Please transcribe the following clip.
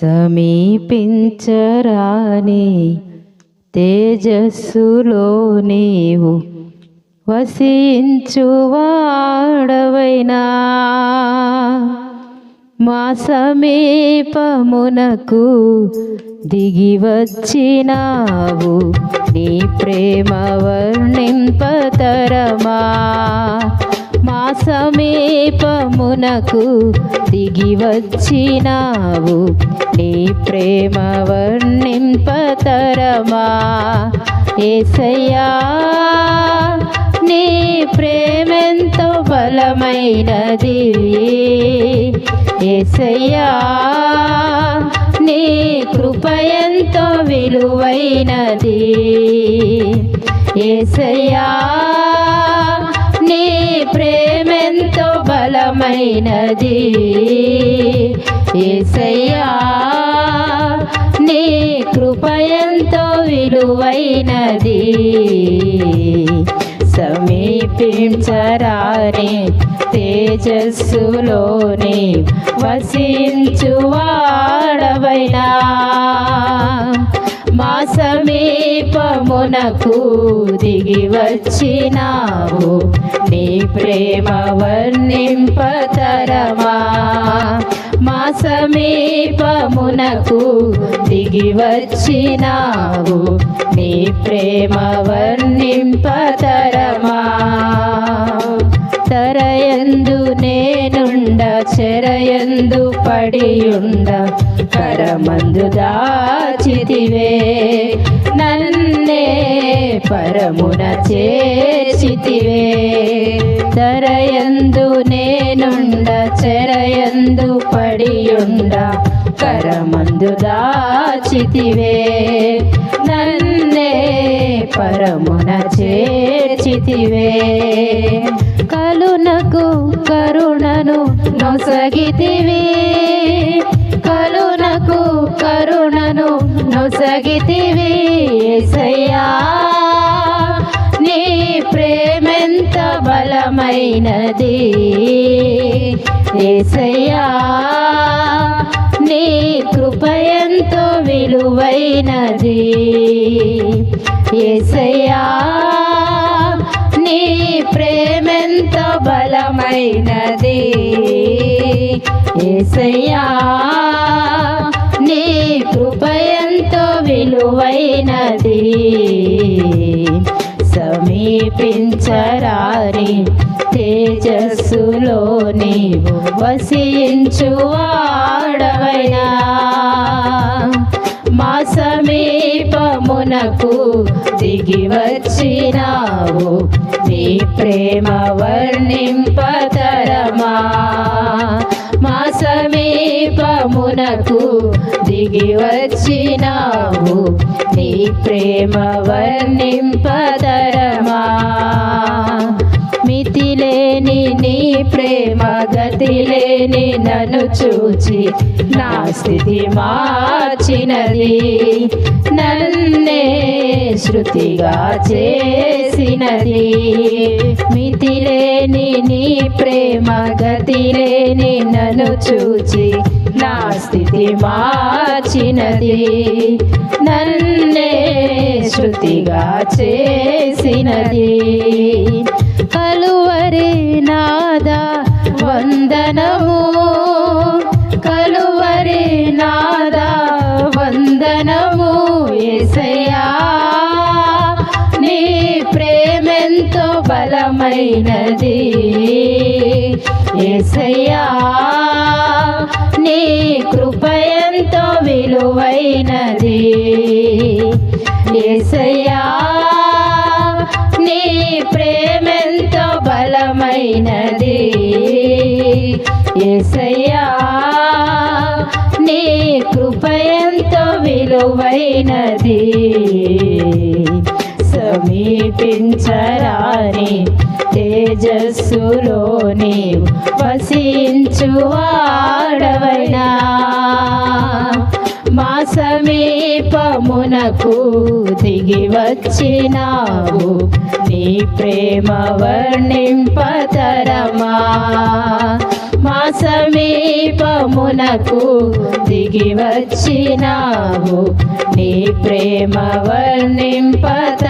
సమీపించరాని తేజస్సులో నీవు వసించువాడవైనా మా సమీపమునకు దిగి వచ్చినావు నీ ప్రేమ వర్ణింపతరమా మా సమీపమునకు దిగి వచ్చినావు నీ ప్రేమ వర్ణింపతరమా యేసయ్యా నీ ప్రేమెంతో బలమైనది యేసయ్యా నీ కృప ఎంతో విలువైనది యేసయ్యా నీ ప్రేమెంతో బలమైనది యేసయ్యా నీ కృప ఎంతో విలువైనది సమీపించరాని తేజస్సులోని వసించువాడవైనా మా సమీపమునకు దిగి వచ్చినావు నీ ప్రేమ వర్ణింపతరమా మా సమీపమునకు దిగి వచ్చినావు నీ ప్రేమ వర్ణింపతరమా తరయందు నేనుండ చెరయందు పడియుండ కరమందు దాచితివే నన్నే పరమున చేర్చితివే తరయందు నేనుండ చెరయందు పడియుండ కరమందు దాచితివే నన్నే పరమున చేర్చితివే కలునకు కరుణను నొసగితివి కలునకు కరుణను నొసగితివి యేసయ్యా నీ ప్రేమెంత బలమైనది యేసయ్యా నీ కృప ఎంతో విలువైనది యేసయ్యా నీ ప్రేమెంతో బలమైనది యేసయ్యా నీ కృప ఎంతో విలువైనది సమీపించరాని తేజస్సులో నీవు వసించువాడవైనా మా సమీపమునకు దిగి వచ్చినావు నీ ప్రేమ వర్ణింపతరమా మా సమీపమునకు దిగి వచ్చినావు నీ ప్రేమ వర్ణింపతరమా మితిలేని నీ ప్రేమ గతిలేని నన్ను చూచి నా స్థితి మార్చినది నన్నే శృతిగా చేసినది మితిలేని నీ ప్రేమ గతిలేని నన్ను చూచి నా స్థితి మార్చినది నన్నే శృతిగా చేసినది కలువరి నాదా వందనము కలువరి నాదా వందనము యేసయ్యా నీ ప్రేమెంతో బలమైనది యేసయ్యా నీ కృప ఎంతో విలువైనది యేసయ్యా నీ ప్రేమెంతో బలమైనది యేసయ్యా నీ కృప ఎంతో విలువైనది సమీపించరాని తేజస్సులో నీవు వసించువాడవైనా మా సమీపమునకు దిగి వచ్చినావు నీ ప్రేమ వర్ణింపతరమా మా సమీపమునకు దిగి దిగి వచ్చినావు నీ ప్రేమ వర్ణింపత